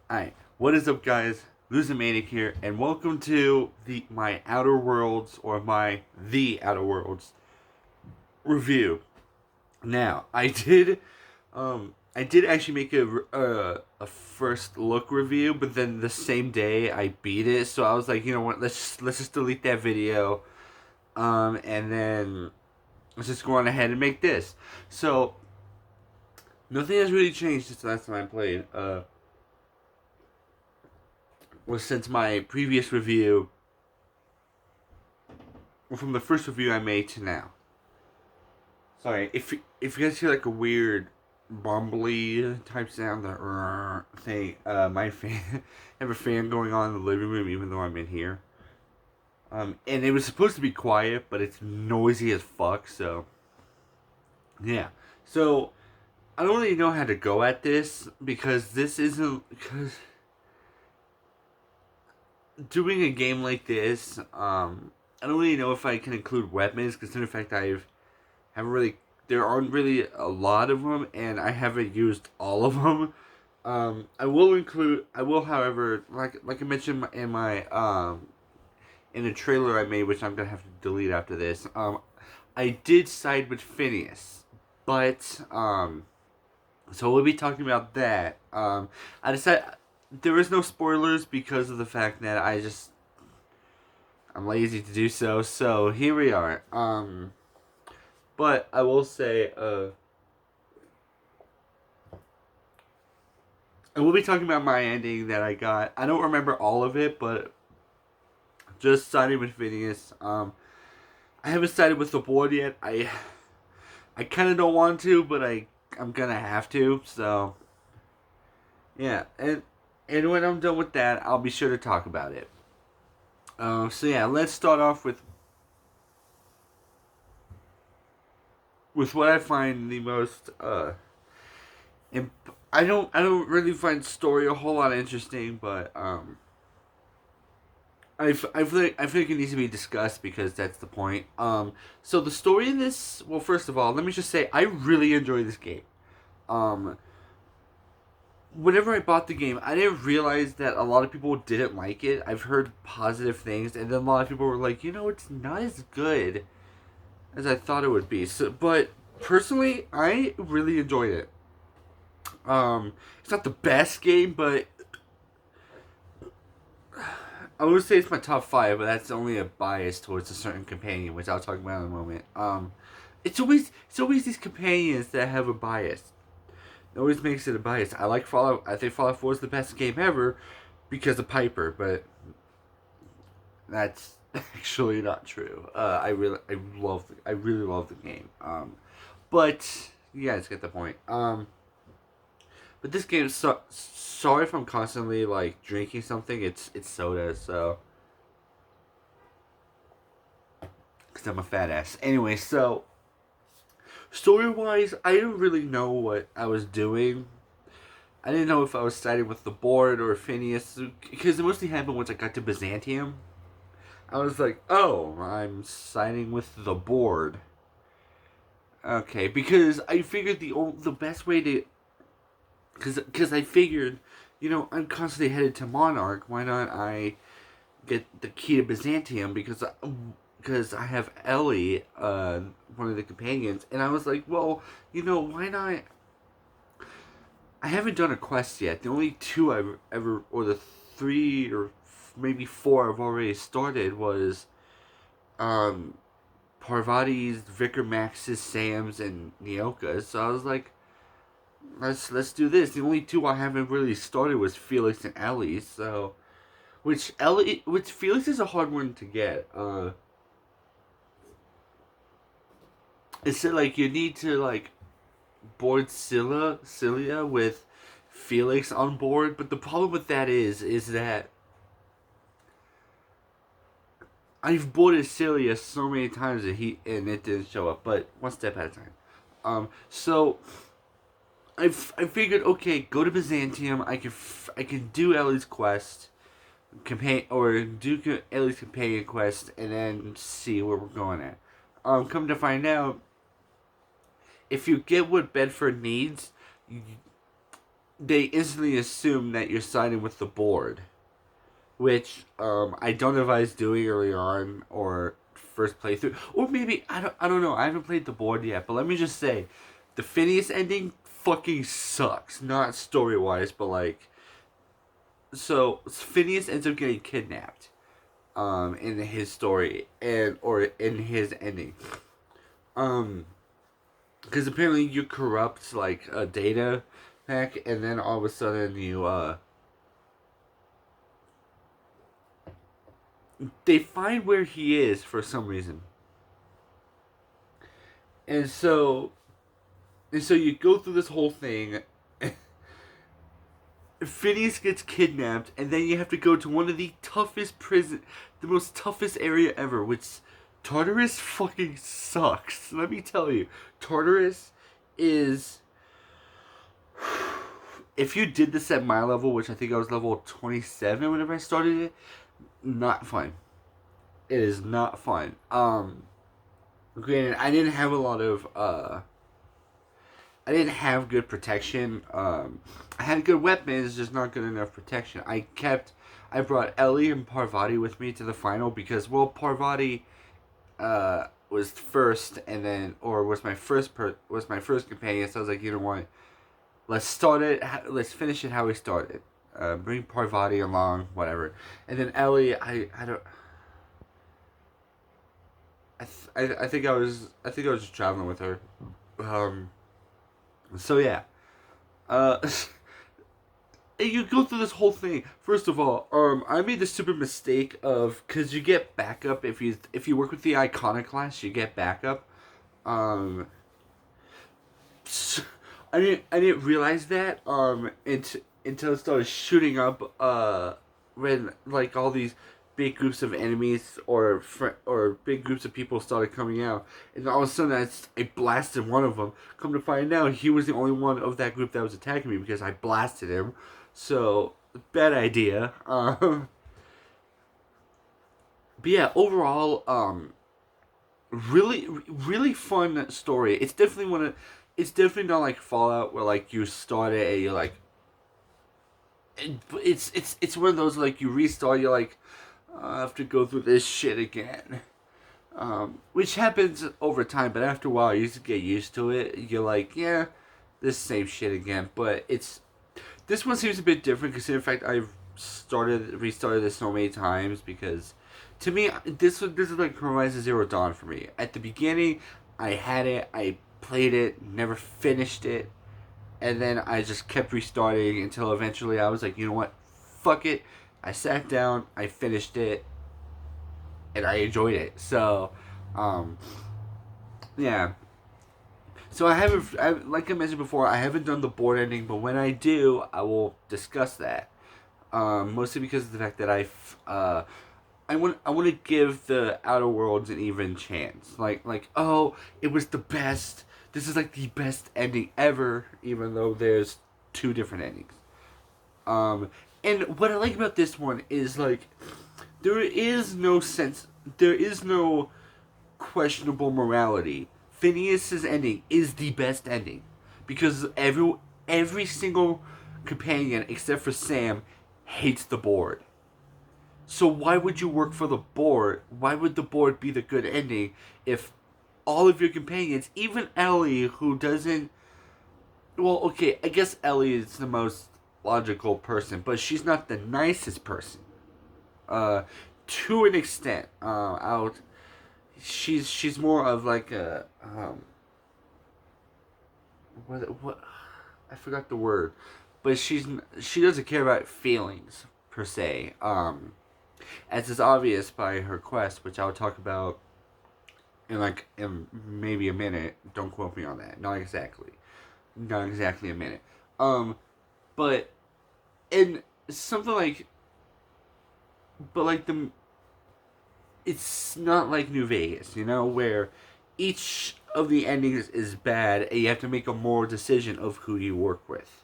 Alright, what is up guys? Losomaniac here, and welcome to my Outer Worlds, or my The Outer Worlds review. Now, I did actually make a first look review, but then the same day I beat it, so I was like, you know what, let's just delete that video, and then let's just go on ahead and make this. So, nothing has really changed since the last time I played, was since my previous review, from the first review I made to now. Sorry, if you guys hear like a weird bumbly type sound, the thing, my fan, I have a fan going on in the living room even though I'm in here. And it was supposed to be quiet, but it's noisy as fuck. So yeah, so I don't really know how to go at this because this isn't because doing a game like this, I don't really know if I can include weapons, considering the fact haven't really, there aren't really a lot of them, and I haven't used all of them. I will, however, like I mentioned in my in a trailer I made, which I'm gonna have to delete after this. I did side with Phineas, but so we'll be talking about that. I decided there is no spoilers because of the fact that I'm lazy to do so. So here we are. But I will say, I will be talking about my ending that I got. I don't remember all of it, but just siding with Phineas. I haven't sided with the board yet. I kind of don't want to, but I'm gonna have to. So yeah, and when I'm done with that, I'll be sure to talk about it. So yeah, let's start off with what I find the most I don't really find story a whole lot interesting, but I feel like it needs to be discussed because that's the point. So the story in this, well, first of all, let me just say I really enjoy this game. Um, Whenever I bought the game, I didn't realize that a lot of people didn't like it. I've heard positive things, and then a lot of people were like, you know, it's not as good as I thought it would be. So, but personally, I really enjoyed it. It's not the best game, but I would say it's my top five. But that's only a bias towards a certain companion, which I'll talk about in a moment. It's always these companions that have a bias. It always makes it a bias. I like Fallout. I think Fallout 4 is the best game ever because of Piper, but that's actually not true. I really love the game. But you guys get the point. But this game, sorry if I'm constantly like drinking something. It's soda, so because I'm a fat ass. Anyway, so story wise, I didn't really know what I was doing. I didn't know if I was siding with the board or Phineas because it mostly happened once I got to Byzantium. I was like, oh, I'm siding with the board. Okay, because I figured the best way to, because I figured, you know, I'm constantly headed to Monarch. Why not I get the key to Byzantium because I have Ellie, one of the companions, and I was like, well, you know, why not? I haven't done a quest yet. The only two I've ever, or the three or maybe four I've already started was um, Parvati's, Vicar Max's, Sam's, and Nyoka's. So I was like, let's do this. The only two I haven't really started was Felix and Ellie. So which Felix is a hard one to get. It's like you need to like board Cilia with Felix on board, but the problem with that is that I've boarded Cilia so many times that and it didn't show up. But one step at a time. So I figured, okay, go to Byzantium. I can do Ellie's quest, do Ellie's companion quest, and then see where we're going at. Come to find out, if you get what Bedford needs, you, they instantly assume that you're siding with the board, which I don't advise doing early on or first playthrough, or maybe I don't know. I haven't played the board yet, but let me just say, the Phineas ending fucking sucks. Not story wise, but like, so Phineas ends up getting kidnapped, in his story and or in his ending, because apparently you corrupt like a data pack, and then all of a sudden they find where he is for some reason. And so you go through this whole thing. Phineas gets kidnapped, and then you have to go to one of the toughest the most toughest area ever, which Tartarus fucking sucks. Let me tell you, Tartarus is. If you did this at my level, which I think I was level 27 whenever I started it, not fun. It is not fun. Granted, I didn't have a lot of I didn't have good protection. I had good weapons, just not good enough protection. I brought Ellie and Parvati with me to the final because, well, Parvati was first, and then was my first companion. So I was like, you know what? Let's start it. Let's finish it how we started. Bring Parvati along, whatever, and then Ellie. I don't. I think I was just traveling with her. So yeah, uh, and you go through this whole thing. First of all, I made the stupid mistake of, because you get backup if you work with the Iconoclast, you get backup. Um, I didn't realize that until it started shooting up when like all these big groups of enemies or big groups of people started coming out, and all of a sudden I blasted one of them. Come to find out, he was the only one of that group that was attacking me because I blasted him. So bad idea. But yeah, overall, really fun story. It's definitely not like Fallout where like you start it and you're like. It's one of those like you restart, you're like, I have to go through this shit again. Which happens over time, but after a while you just get used to it. You're like, yeah, this same shit again. But this one seems a bit different because in fact I've restarted this so many times because to me this is like Horizon Zero Dawn for me. At the beginning, I had it, I played it, never finished it, and then I just kept restarting until eventually I was like, you know what, fuck it. I sat down, I finished it, and I enjoyed it. So, um, yeah. So like I mentioned before, I haven't done the board ending, but when I do, I will discuss that. Mostly because of the fact that I want to give the Outer Worlds an even chance. Like oh, it was the best. This is like the best ending ever, even though there's two different endings. Um, and what I like about this one is like there is no sense. There is no questionable morality. Phineas's ending is the best ending because every single companion except for Sam hates the board. So why would you work for the board? Why would the board be the good ending if all of your companions, even Ellie, who doesn't. Well, okay, I guess Ellie is the most logical person, but she's not the nicest person. Uh, to an extent, out. She's more of like a what I forgot the word, but she doesn't care about feelings per se. As is obvious by her quest, which I'll talk about in maybe a minute. Don't quote me on that. Not exactly a minute. But in something like, but like the, it's not like New Vegas, where each of the endings is bad and you have to make a moral decision of who you work with.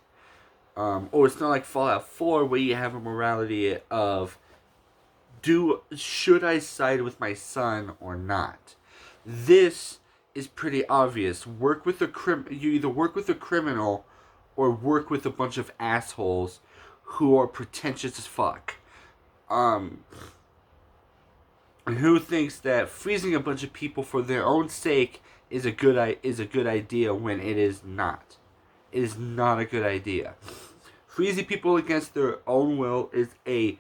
Or it's not like Fallout 4 where you have a morality of should I side with my son or not? This is pretty obvious. You either work with a criminal or work with a bunch of assholes who are pretentious as fuck. And who thinks that freezing a bunch of people for their own sake is a good idea when it is not. It is not a good idea. Freezing people against their own will is a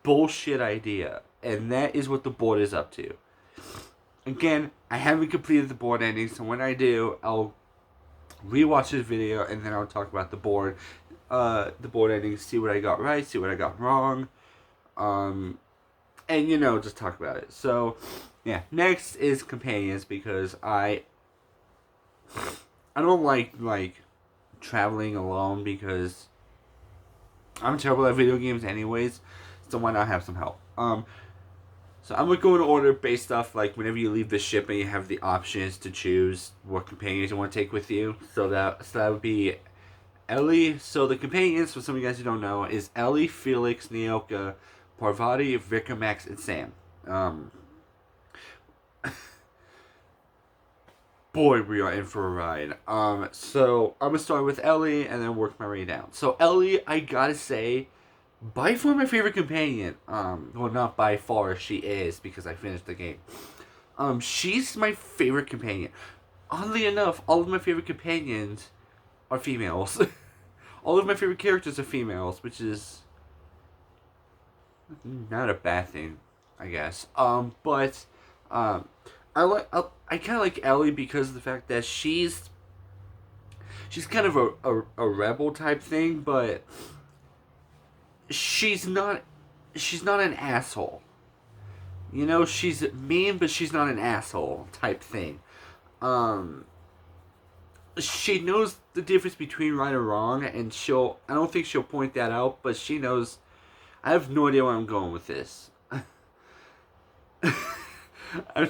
bullshit idea, and that is what the board is up to. Again, I haven't completed the board ending, so when I do, I'll rewatch this video and then I'll talk about the board ending, see what I got right, see what I got wrong, and just talk about it. So, yeah, next is companions, because I don't like traveling alone, because I'm terrible at video games anyways, so why not have some help? So I'm going to go in order based off, like, whenever you leave the ship and you have the options to choose what companions you want to take with you. So that would be Ellie. So the companions, for some of you guys who don't know, is Ellie, Felix, Nyoka, Parvati, Vikramax, and Sam. Boy, we are in for a ride. So I'm going to start with Ellie and then work my way down. So Ellie, I gotta say, by far my favorite companion. Well, not by far, she is, because I finished the game. She's my favorite companion. Oddly enough, all of my favorite companions are females. All of my favorite characters are females, which is not a bad thing, I guess. But I kind of like Ellie because of the fact that she's kind of a rebel type thing, but she's not an asshole. She's mean, but she's not an asshole type thing. She knows the difference between right and wrong, and I don't think she'll point that out, but she knows. I have no idea where I'm going with this. I'm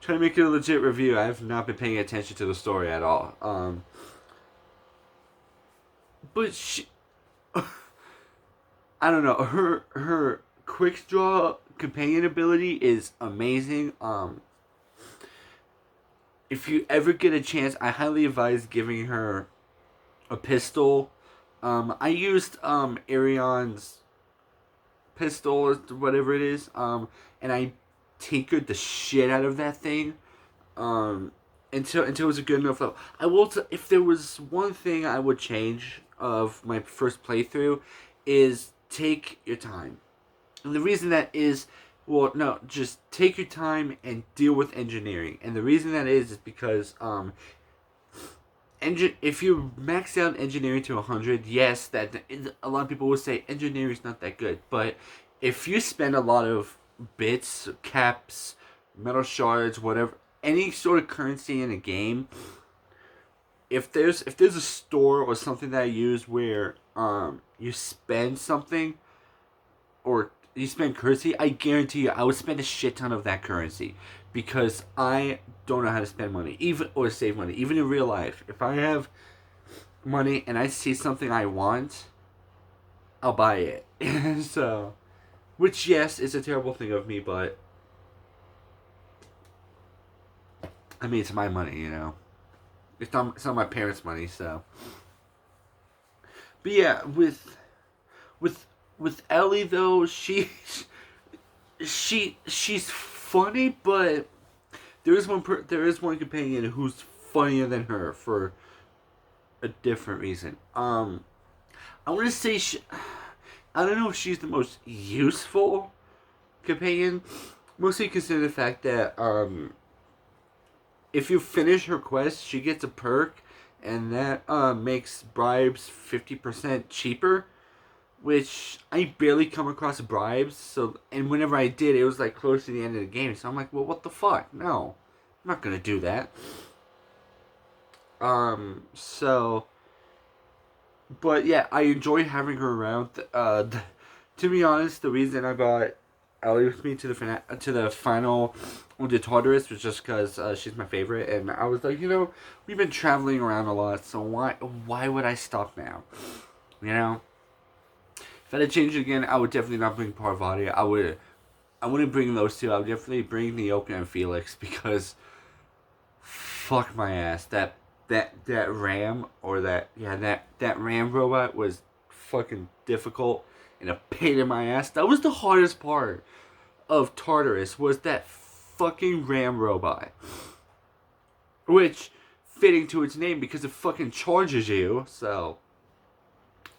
trying to make it a legit review. I have not been paying attention to the story at all. But she... I don't know. Her quick draw companion ability is amazing. If you ever get a chance, I highly advise giving her a pistol. I used Arion's pistol or whatever it is, and I tinkered the shit out of that thing. Until it was a good enough level. If there was one thing I would change of my first playthrough, is take your time. And the reason that is, just take your time and deal with engineering. And the reason that is because if you max out engineering to 100, yes, that a lot of people will say engineering is not that good. But if you spend a lot of bits, caps, metal shards, whatever, any sort of currency in a game, if there's a store or something that I use where you spend something or you spend currency, I guarantee you I would spend a shit ton of that currency, because I don't know how to spend money or save money, even in real life. If I have money and I see something I want, I'll buy it. So, which, yes, is a terrible thing of me, but I mean, it's my money, It's not my parents' money, so. But yeah, with Ellie though, she's funny, but there is one companion who's funnier than her for a different reason. I want to say I don't know if she's the most useful companion, mostly considering the fact that if you finish her quest, she gets a perk, and that makes bribes 50% cheaper, which I barely come across bribes. And whenever I did, it was like close to the end of the game. So I'm like, well, what the fuck? No, I'm not gonna do that. But yeah, I enjoy having her around. To be honest, the reason I brought Ellie with me to the final de Tartarus was just because she's my favorite, and I was like, we've been traveling around a lot, so why would I stop now? If I had to change it again, I would definitely not bring Parvati. I wouldn't bring those two. I would definitely bring Nyoka and Felix, because fuck my ass, that that ram or that ram robot was fucking difficult and a pain in my ass. That was the hardest part of Tartarus, was that fucking ram robot, which fitting to its name because it fucking charges you. So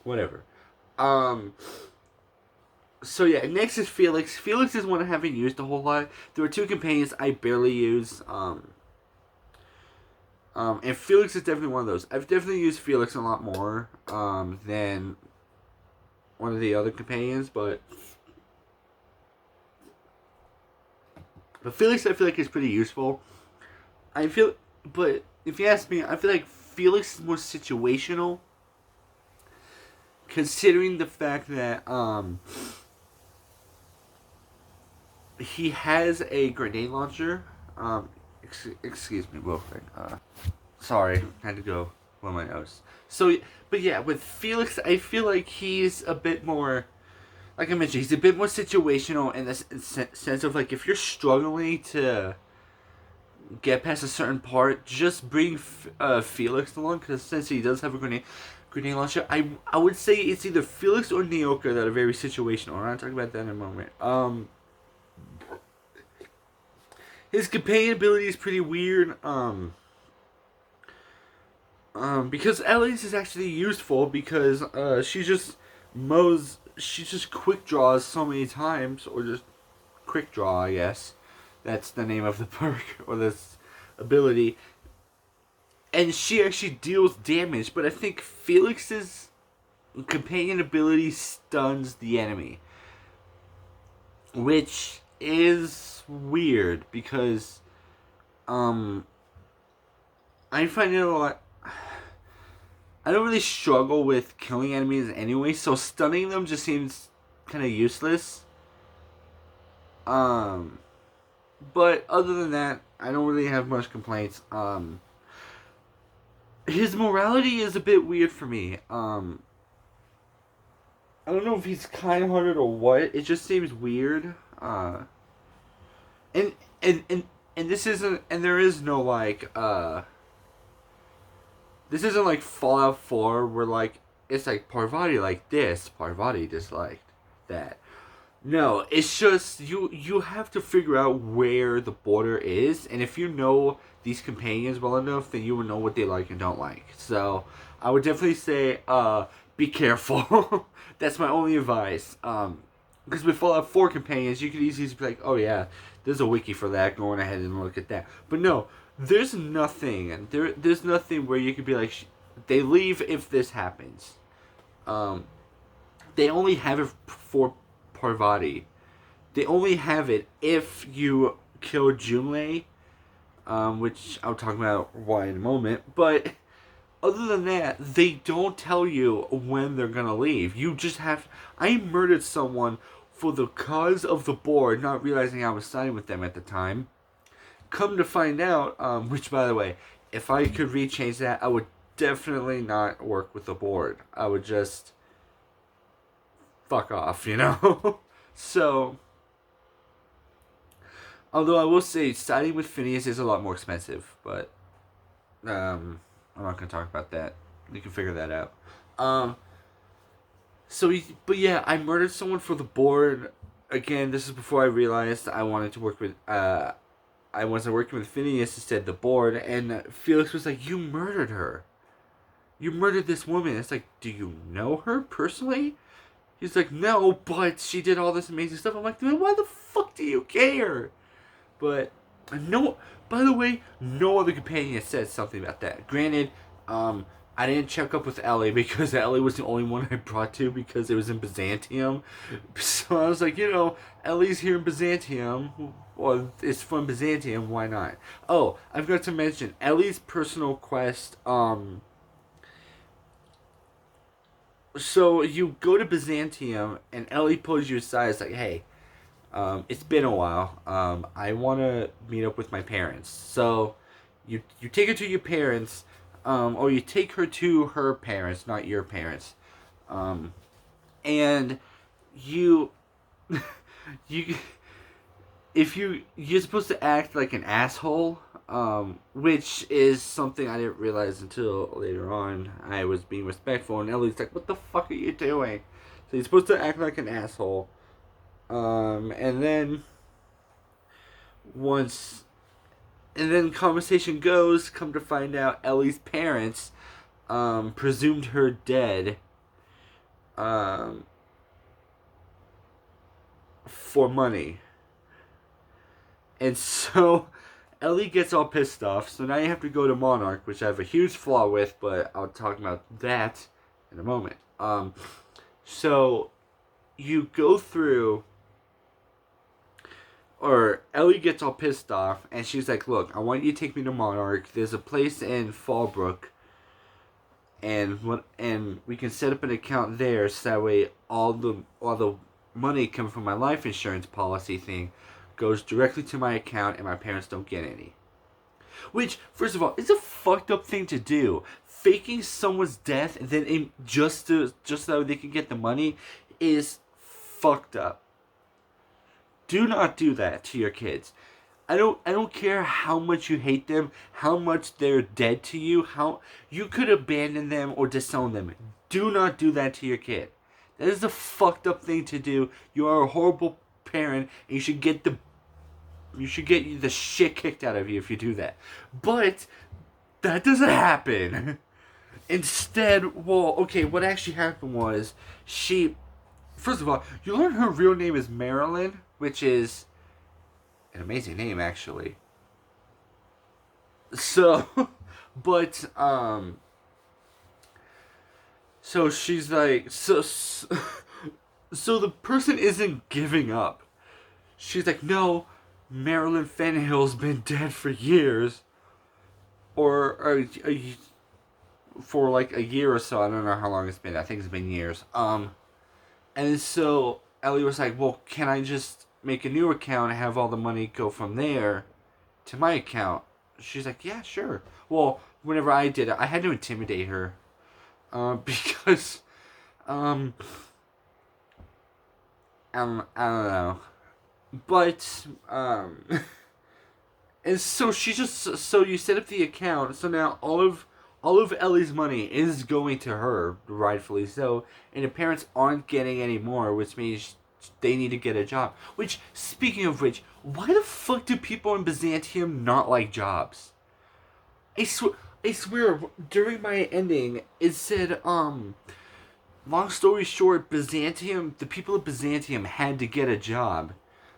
whatever. So yeah, next is Felix. Felix is one I haven't used a whole lot. There were two companions I barely use. And Felix is definitely one of those. I've definitely used Felix a lot more than one of the other companions, but Felix I feel like is pretty useful. But if you ask me, I feel like Felix is more situational, considering the fact that he has a grenade launcher. Excuse me, real quick. Sorry, had to go blow my nose. So, but yeah, with Felix, I feel like he's a bit more, like I mentioned, he's a bit more situational in the sense of like, if you're struggling to get past a certain part, just bring Felix along, because since he does have a grenade launcher, I would say it's either Felix or Nyoka that are very situational. I'm gonna talk about that in a moment. His companion ability is pretty weird. Because Ellie's is actually useful because she just quick draws so many times, or just quick draw, I guess. That's the name of the perk or this ability. And she actually deals damage, but I think Felix's companion ability stuns the enemy, which is weird because I find it a lot. I don't really struggle with killing enemies anyway, so stunning them just seems kind of useless. But other than that, I don't really have much complaints. His morality is a bit weird for me. I don't know if he's kind-hearted or what. It just seems weird. And this isn't, and there is no like this isn't like Fallout 4 where like it's like Parvati like this, Parvati disliked that. No, it's just you have to figure out where the border is, and if you know these companions well enough, then you will know what they like and don't like. So I would definitely say be careful. That's my only advice. Because with Fallout 4 companions, you could easily be like, oh yeah, there's a wiki for that, going ahead and look at that. But no, there's nothing. There's nothing where you could be like, they leave if this happens. They only have it for Parvati. They only have it if you kill Junlei, which I'll talk about why in a moment. But other than that, they don't tell you when they're gonna leave. You just have. I murdered someone for the cause of the board, not realizing I was siding with them at the time. Come to find out, which by the way, if I could rechange that, I would definitely not work with the board. I would just fuck off, you know? So, although I will say, siding with Phineas is a lot more expensive, but I'm not gonna talk about that. You can figure that out. But yeah, I murdered someone for the board. Again, this is before I realized I wanted to work with. I wasn't working with Phineas, instead the board, and Felix was like, "You murdered her. You murdered this woman." It's like, do you know her personally? He's like, "No, but she did all this amazing stuff." I'm like, dude, why the fuck do you care? But no, by the way, no other companion said something about that. Granted, I didn't check up with Ellie because Ellie was the only one I brought to because it was in Byzantium. So I was like, Ellie's here in Byzantium. Well, it's from Byzantium, why not? Oh, I forgot to mention, Ellie's personal quest, so you go to Byzantium and Ellie pulls you aside. It's like, hey, it's been a while. I want to meet up with my parents. So you take her to your parents, or you take her to her parents, not your parents. And you you if you're supposed to act like an asshole, Which is something I didn't realize until later on. I was being respectful, and Ellie's like, "What the fuck are you doing?" So he's supposed to act like an asshole. And then once, and then conversation goes. Come to find out, Ellie's parents, presumed her dead. For money. And so Ellie gets all pissed off. So now you have to go to Monarch, which I have a huge flaw with, but I'll talk about that in a moment. So you go through, or Ellie gets all pissed off, and she's like, "Look, I want you to take me to Monarch. There's a place in Fallbrook, and we can set up an account there, so that way all the money coming from my life insurance policy thing goes directly to my account, and my parents don't get any." Which, first of all, is a fucked up thing to do. Faking someone's death and then just so they can get the money is fucked up. Do not do that to your kids. I don't care how much you hate them, how much they're dead to you, how you could abandon them or disown them. Do not do that to your kid. That is a fucked up thing to do. You are a horrible parent, and you should get the shit kicked out of you if you do that. But that doesn't happen. Instead, well, okay, what actually happened was first of all, you learn her real name is Marilyn, which is an amazing name, actually. So, but, so she's like, so the person isn't giving up. She's like, "No, Marilyn Fenhill's been dead for years." Or for like a year or so. I don't know how long it's been. I think it's been years. And so Ellie was like, "Well, can I just make a new account and have all the money go from there to my account?" She's like, "Yeah, sure." Well, whenever I did it, I had to intimidate her. Because, I don't know. But, and so so you set up the account, so now all of Ellie's money is going to her, rightfully so, and the parents aren't getting any more, which means they need to get a job. Which, speaking of which, why the fuck do people in Byzantium not like jobs? I swear, during my ending, it said, long story short, the people of Byzantium had to get a job.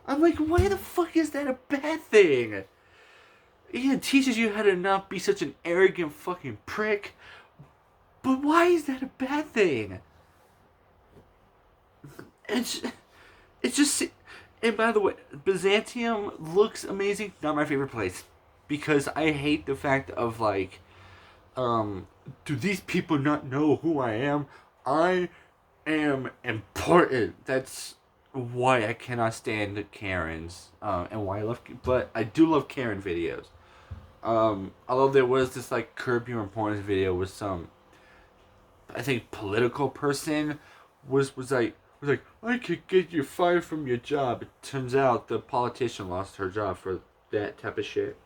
I'm like, why the fuck is that a bad thing? Yeah, it teaches you how to not be such an arrogant fucking prick. But why is that a bad thing? It's just... And by the way, Byzantium looks amazing. Not my favorite place. Because I hate the fact of, like... do these people not know who I am? I am important. That's why I cannot stand Karens. And why I love... But I do love Karen videos. Although there was this like Curb Your Importance video with some, I think, political person was like "I could get you fired from your job." It turns out the politician lost her job for that type of shit.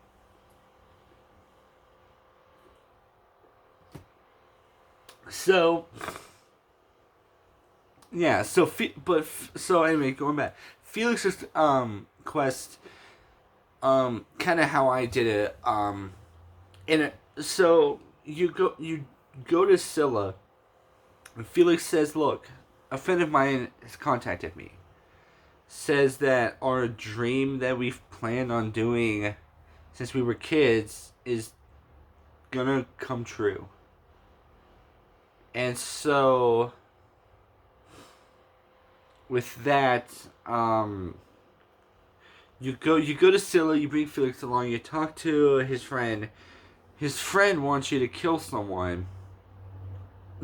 So yeah, so anyway, going back, Felix's quest, kind of how I did it. So you go to Scylla, and Felix says, "Look, a friend of mine has contacted me. Says that our dream that we've planned on doing since we were kids is gonna come true." And so with that, you go to Scylla, you bring Felix along, you talk to his friend. His friend wants you to kill someone.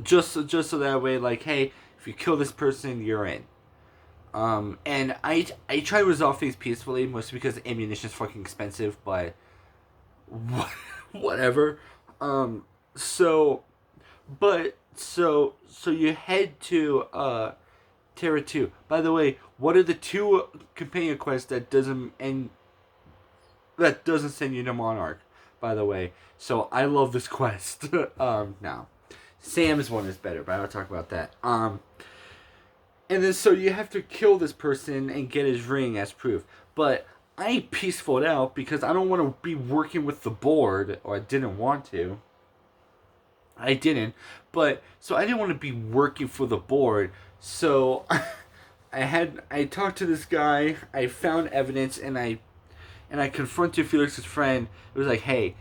Just so that way, like, hey, if you kill this person, you're in. And I try to resolve things peacefully, mostly because ammunition is fucking expensive, but whatever. So you head to Terra 2. By the way, what are the two companion quests that doesn't send you to Monarch? by the way. So I love this quest. Now, Sam's one is better, but I'll talk about that. And then so you have to kill this person and get his ring as proof. But I peacefuled out because I don't want to be working with the board, or I didn't want to. I didn't, but so I didn't want to be working for the board. So I talked to this guy. I found evidence, and I confronted Felix's friend. It was like, hey,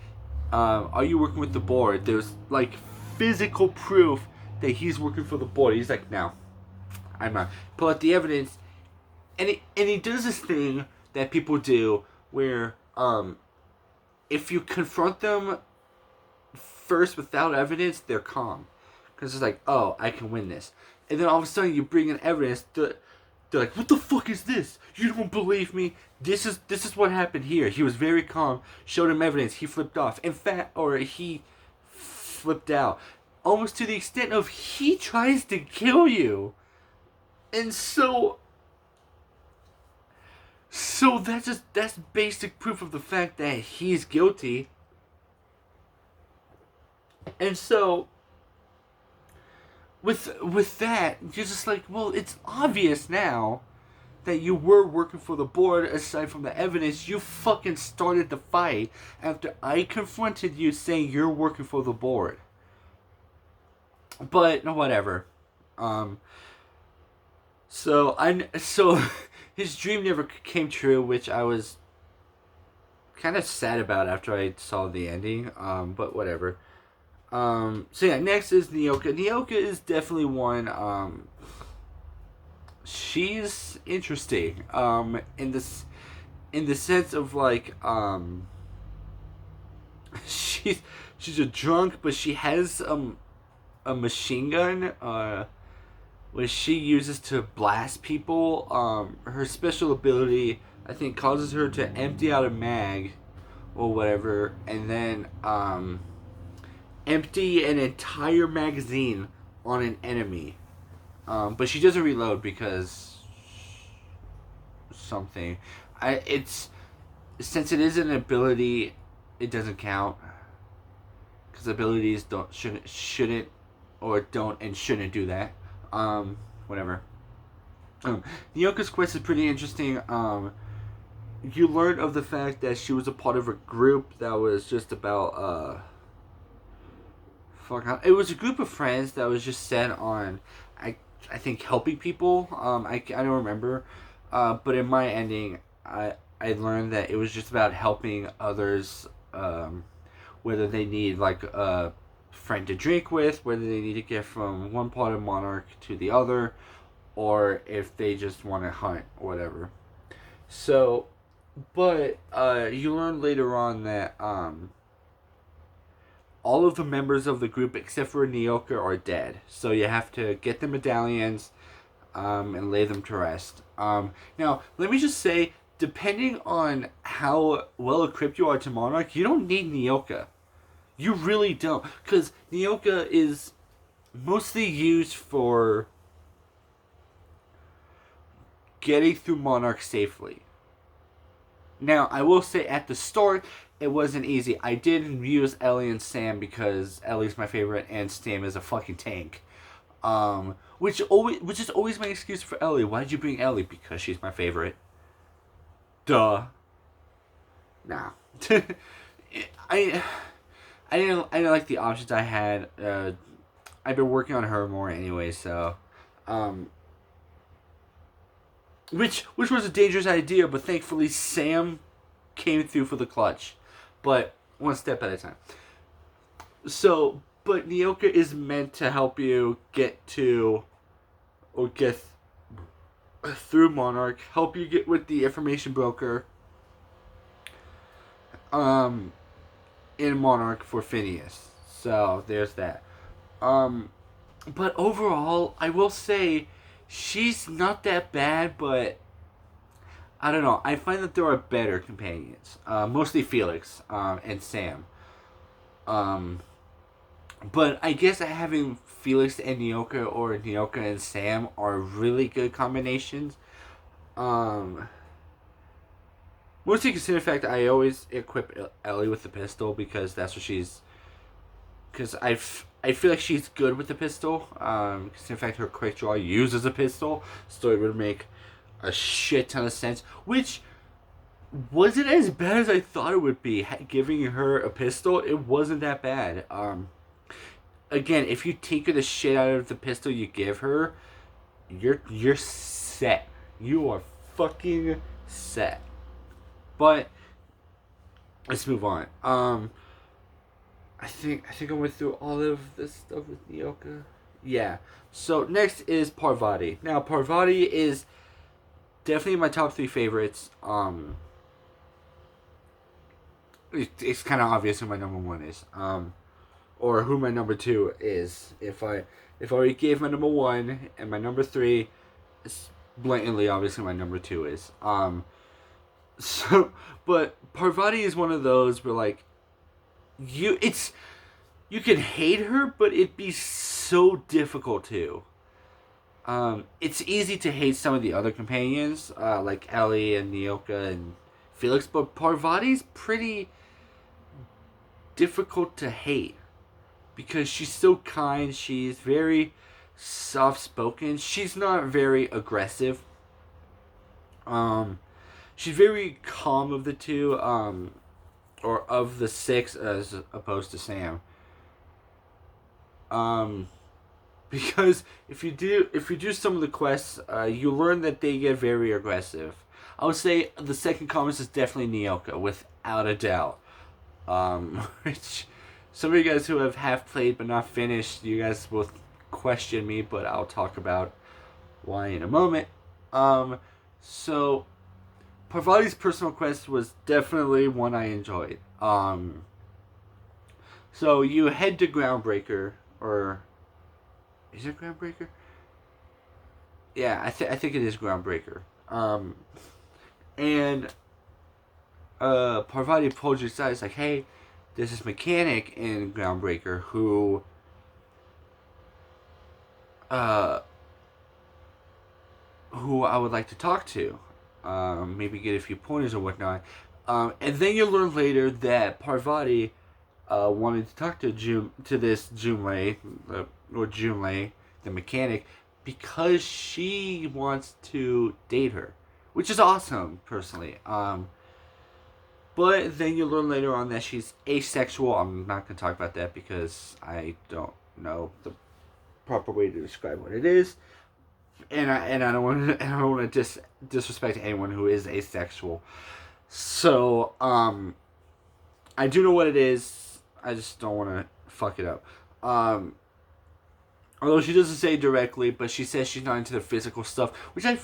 are you working with the board? There's like physical proof that he's working for the board. He's like, no, I'm not. Pull out the evidence, and he does this thing that people do where if you confront them first without evidence, they're calm because it's like, oh, I can win this, and then all of a sudden you bring in evidence. They're like, what the fuck is this? You don't believe me? This is what happened here. He was very calm. Showed him evidence. He flipped off. In fact, or he flipped out, almost to the extent of he tries to kill you, and so that's basic proof of the fact that he's guilty. And so with that, you're just like, well, it's obvious now that you were working for the board. Aside from the evidence, you fucking started the fight after I confronted you saying you're working for the board. But no, whatever. So his dream never came true, which I was kind of sad about after I saw the ending. But whatever. So yeah, next is Nyoka. Nyoka is definitely one. She's interesting. In the sense of like, she's a drunk, but she has a machine gun. Which she uses to blast people. Her special ability, I think, causes her to empty out a mag or whatever, and then empty an entire magazine on an enemy. But she doesn't reload because something. Since it is an ability, it doesn't count because abilities shouldn't or don't and shouldn't do that. Whatever. Nyoka's quest is pretty interesting. You learn of the fact that she was a part of a group that was just about it was a group of friends that was just set on, I think, helping people. I don't remember, but in my ending, I learned that it was just about helping others, whether they need like a friend to drink with, whether they need to get from one part of Monarch to the other, or if they just want to hunt or whatever. So, but you learn later on that all of the members of the group except for Nyoka are dead. So you have to get the medallions and lay them to rest. Now, let me just say, depending on how well equipped you are to Monarch, you don't need Nyoka. You really don't. Because Nyoka is mostly used for getting through Monarch safely. Now, I will say at the start, it wasn't easy. I did use Ellie and Sam because Ellie's my favorite and Sam is a fucking tank. Which is always my excuse for Ellie. Why'd you bring Ellie? Because she's my favorite. Duh. Nah. I didn't like the options I had. I've been working on her more anyway, so which was a dangerous idea, but thankfully Sam came through for the clutch. But one step at a time. So, but Nyoka is meant to help you get to or get through Monarch, help you get with the information broker in Monarch for Phineas. So there's that. But overall, I will say she's not that bad, but I don't know. I find that there are better companions. Mostly Felix and Sam. But I guess having Felix and Nyoka or Nyoka and Sam are really good combinations. When Mostly considering the fact I always equip Ellie with the pistol because that's what she's. Because I feel like she's good with the pistol. Because in fact her quick draw uses a pistol, so it would make a shit ton of sense. Which wasn't as bad as I thought it would be. Giving her a pistol, it wasn't that bad. Again, if you tinker the shit out of the pistol you give her, you're set. You are fucking set. But let's move on. I think I went through all of this stuff with Nyoka. Yeah. So next is Parvati. Now Parvati is definitely my top 3 favorites. It's kind of obvious who my number 1 is. Or who my number 2 is. If I already gave my number 1 and my number 3, it's blatantly obviously my number 2 is. So, but Parvati is one of those where like you can hate her, but it'd be so difficult to. It's easy to hate some of the other companions, like Ellie and Nyoka and Felix, but Parvati's pretty difficult to hate because she's so kind. She's very soft-spoken. She's not very aggressive. She's very calm of the two, or of the 6 as opposed to Sam. Because if you do some of the quests, you learn that they get very aggressive. I would say the second calmest is definitely Nyoka, without a doubt. Which some of you guys who have half played but not finished, you guys will question me, but I'll talk about why in a moment. So Parvati's personal quest was definitely one I enjoyed. So you head to Groundbreaker, or is it Groundbreaker? Yeah, I think it is Groundbreaker. And Parvati pulls you aside. It's like, hey, there's this mechanic in Groundbreaker who I would like to talk to. Maybe get a few pointers or whatnot. And then you learn later that Parvati wanted to talk to this Junlei, or Junlei, the mechanic, because she wants to date her, which is awesome, personally. But then you learn later on that she's asexual. I'm not going to talk about that because I don't know the proper way to describe what it is. And I don't want to disrespect anyone who is asexual. So I do know what it is. I just don't want to fuck it up. Although she doesn't say directly, but she says she's not into the physical stuff, which I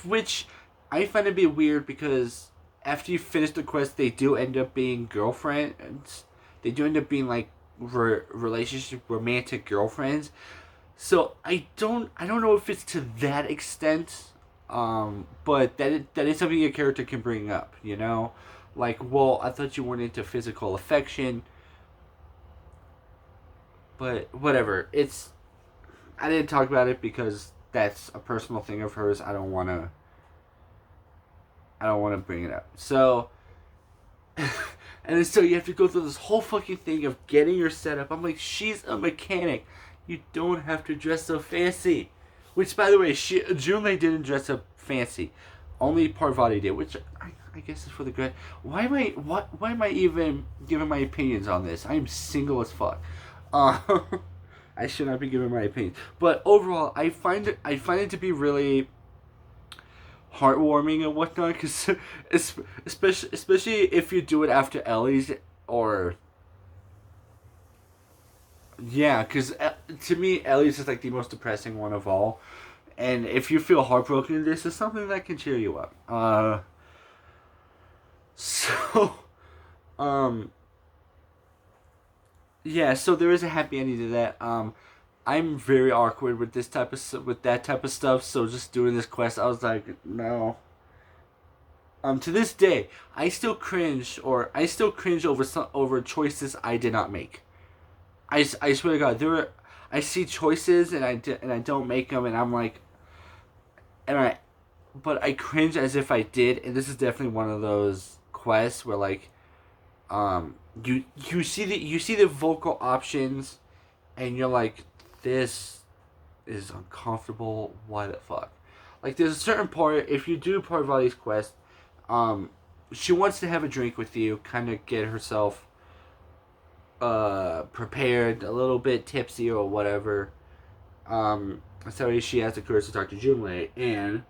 find to be weird because after you finish the quest, they do end up being girlfriends. They do end up being like romantic girlfriends. So I don't know if it's to that extent, but that is something a character can bring up, you know? Like, well, I thought you weren't into physical affection, but whatever. I didn't talk about it because that's a personal thing of hers. I don't want to bring it up. So, and then so you have to go through this whole fucking thing of getting her set up. I'm like, she's a mechanic. You don't have to dress so fancy. Which, by the way, Junlei didn't dress up fancy. Only Parvati did, which I guess is for the good. Why am I even giving my opinions on this? I am single as fuck. I should not be giving my opinions. But overall, I find it to be really heartwarming and whatnot, because especially if you do it after Ellie's, or yeah, because to me Ellie's is like the most depressing one of all, and if you feel heartbroken, this is something that can cheer you up. So yeah, so there is a happy ending to that. I'm very awkward with that type of stuff. So just doing this quest, I was like, no. To this day, I still cringe over choices I did not make. I swear to God, I see choices and I don't make them, and I'm like, but I cringe as if I did, and this is definitely one of those quests where like you see the vocal options and you're like, this is uncomfortable. Why the fuck? Like there's a certain part, if you do Parvati's quest, she wants to have a drink with you, kind of get herself prepared, a little bit tipsy or whatever. So she has the courage to talk to Junlei, and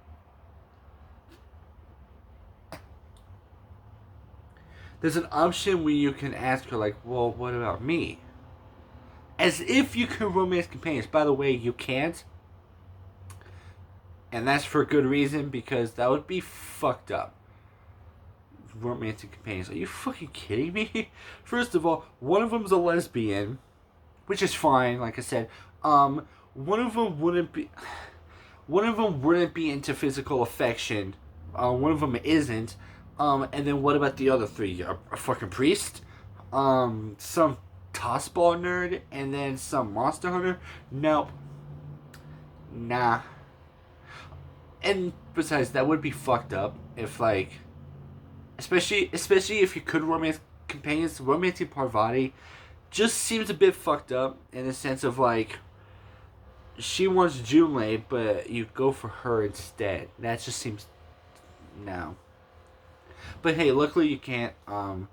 there's an option where you can ask her like, well, what about me? As if you can romance companions. By the way, you can't. And that's for good reason, because that would be fucked up. Romantic companions. Are you fucking kidding me? First of all, one of them's a lesbian, which is fine, like I said. One of them wouldn't be into physical affection. One of them isn't. And then what about the other three? A fucking priest? Some tossball nerd? And then some monster hunter? Nope. Nah. And besides, that would be fucked up if, like, especially if you could romance companions, romancing Parvati just seems a bit fucked up in the sense of, like, she wants Junlei, but you go for her instead. That just seems... no. But hey, luckily you can't, and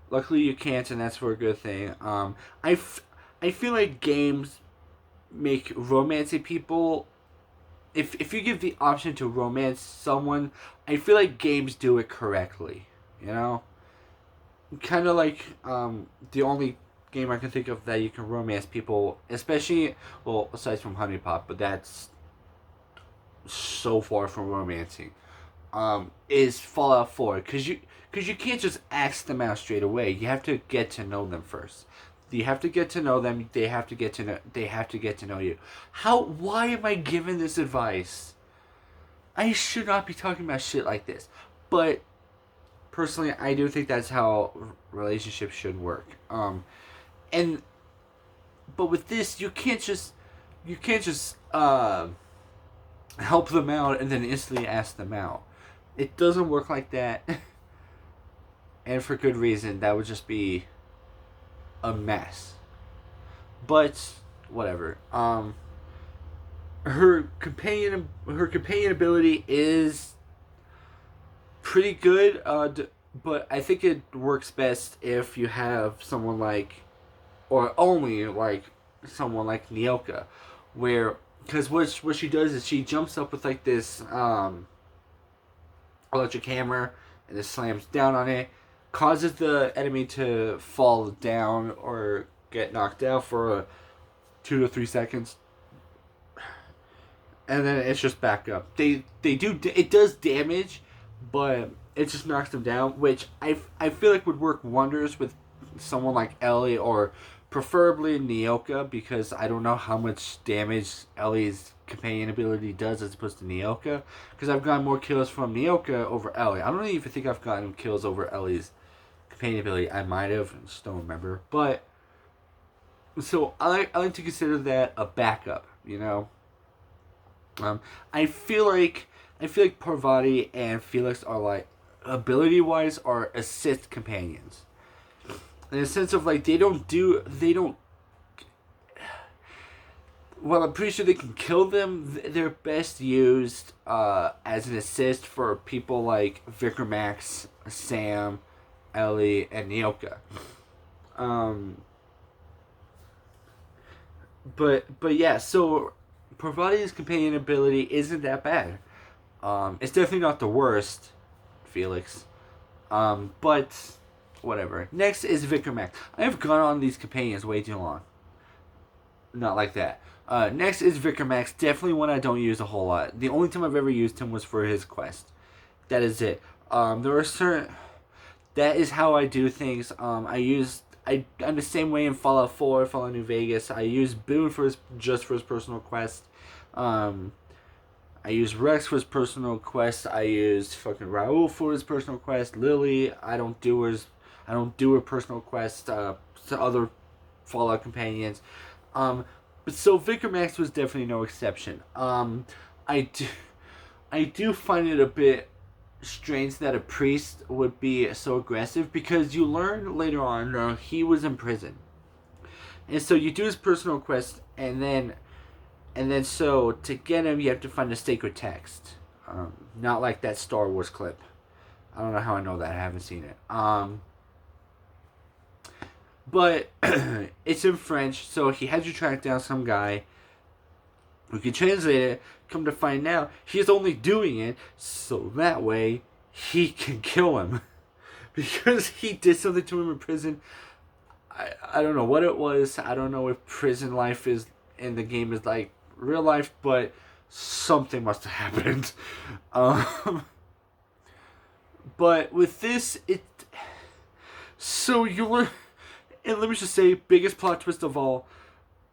that's for a good thing. I feel like games make romancing people... If you give the option to romance someone, I feel like games do it correctly. You know? Kind of like, the only game I can think of that you can romance people, especially, well, aside from Honey Pop, but that's so far from romancing, is Fallout 4. Because you can't just ask them out straight away. You have to get to know them first. You have to get to know them. They have to get to know you. Why am I giving this advice? I should not be talking about shit like this. But personally, I do think that's how relationships should work. But with this, you can't just help them out and then instantly ask them out. It doesn't work like that. And for good reason. That would just be a mess. But whatever. Her companion ability is pretty good. But I think it works best if you have someone like, or only like someone like Nyoka, where, because what she does is she jumps up with like this electric hammer and it slams down on it, causes the enemy to fall down or get knocked out for 2 to 3 seconds, and then it's just back up. It does damage, but it just knocks them down, which I feel like would work wonders with someone like Ellie, or preferably Nyoka, because I don't know how much damage Ellie's companion ability does as opposed to Nyoka, because I've gotten more kills from Nyoka over Ellie. I don't even think I've gotten kills over Ellie's companion ability. I might have, I just don't remember. But so I like to consider that a backup, you know. I feel like Parvati and Felix are, like, ability wise, are assist companions. In the sense of, like, they don't well, I'm pretty sure they can kill them. They're best used as an assist for people like Vikramax, Sam, Ellie, and Nyoka. But yeah, so Parvati's companion ability isn't that bad. It's definitely not the worst, Felix. But whatever. Next is Vikramax. I have gone on these companions way too long. Not like that. Next is Vikramax. Definitely one I don't use a whole lot. The only time I've ever used him was for his quest. That is it. There are certain... That is how I do things. I'm the same way in Fallout 4, Fallout New Vegas. I use Boone for his personal quest. I use Rex for his personal quest. I use fucking Raoul for his personal quest. Lily, I don't do her personal quest to other Fallout companions. But so Vikramax was definitely no exception. I do find it a bit strange that a priest would be so aggressive, because you learn later on he was in prison, and so you do his personal quest, and then so to get him you have to find a sacred text, not like that Star Wars clip. I don't know how I know that. I haven't seen it. But it's in French, so he had to track down some guy who can translate it. Come to find out, he's only doing it so that way he can kill him. Because he did something to him in prison. I don't know what it was. I don't know if prison life is in the game is like real life, but something must have happened. But with this, so you learn, and let me just say, biggest plot twist of all,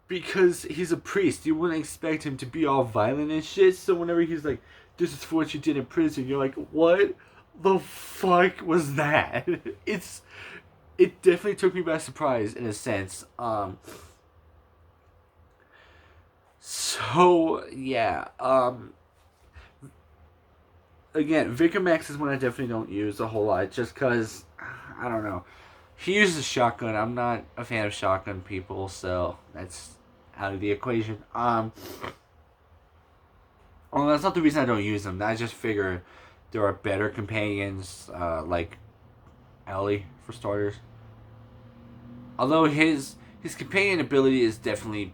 because he's a priest, you wouldn't expect him to be all violent and shit. So whenever he's like, "This is for what you did in prison," you're like, "What the fuck was that?" It definitely took me by surprise in a sense. So yeah. Again, Vicar Max is one I definitely don't use a whole lot, just because, I don't know. He uses a shotgun. I'm not a fan of shotgun people, so that's out of the equation. Well, that's not the reason I don't use them. I just figure there are better companions, like Ellie, for starters. Although his companion ability is definitely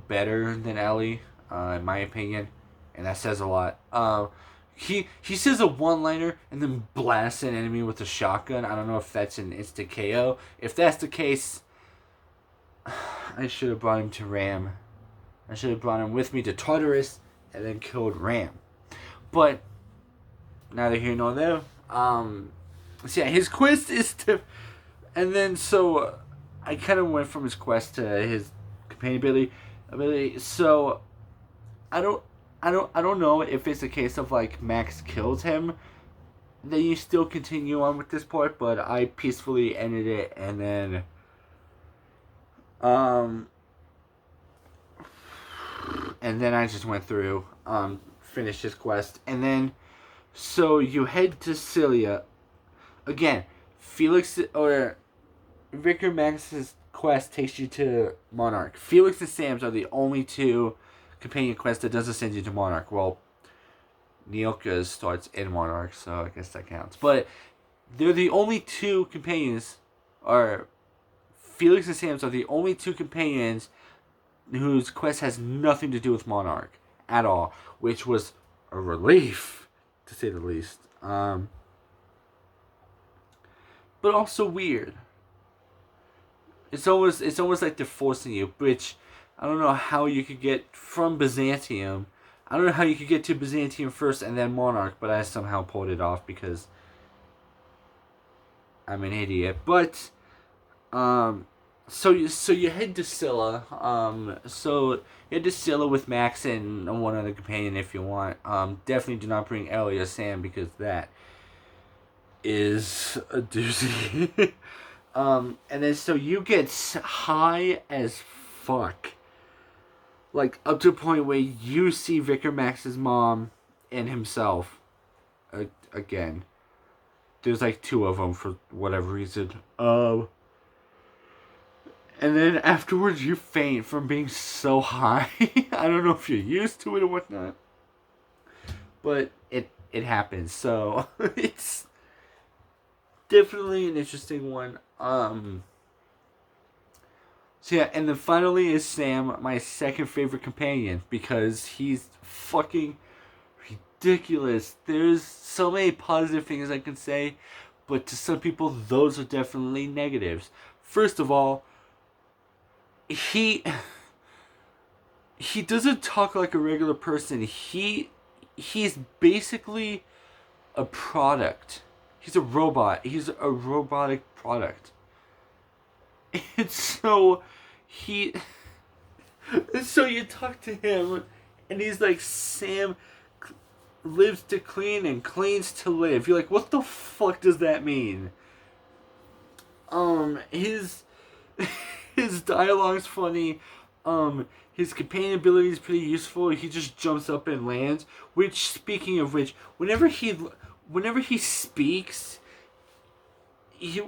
better than Ellie, in my opinion, and that says a lot. He says a one-liner and then blasts an enemy with a shotgun. I don't know if that's an instant KO. If that's the case, I should have brought him to Ram. I should have brought him with me to Tartarus and then killed Ram. But neither here nor there. So yeah, his quest is to, and then so I kind of went from his quest to his companion ability. So I don't know if it's a case of like Max kills him, then you still continue on with this part, but I peacefully ended it, and then I just went through, finished his quest, and then so you head to Cilia again. Felix or Vicar Max's quest takes you to Monarch. Felix and Sam's are the only two companion quest that doesn't send you to Monarch. Well, Nyoka's starts in Monarch, so I guess that counts. But they're the only two companions, or Felix and Sam's are the only two companions whose quest has nothing to do with Monarch at all, which was a relief, to say the least. But also weird. It's almost like they're forcing you, which I don't know how you could get from Byzantium. I don't know how you could get to Byzantium first and then Monarch, but I somehow pulled it off because I'm an idiot. But so you head to Scylla. So you head to Scylla with Max and one other companion if you want. Definitely do not bring Ellie or Sam, because that is a doozy. And then so you get high as fuck. Like, up to a point where you see Vicar Max's mom and himself again. There's like two of them for whatever reason. And then afterwards you faint from being so high. I don't know if you're used to it or whatnot, but it happens. So it's definitely an interesting one. So yeah, and then finally is Sam, my second favorite companion, because he's fucking ridiculous. There's so many positive things I can say, but to some people, those are definitely negatives. First of all, he doesn't talk like a regular person. He's basically a product. He's a robot. He's a robotic product. And so so you talk to him, and he's like, Sam lives to clean and cleans to live. You're like, what the fuck does that mean? His dialogue's funny. His companion ability is pretty useful. He just jumps up and lands. Which, speaking of which, whenever he whenever he speaks,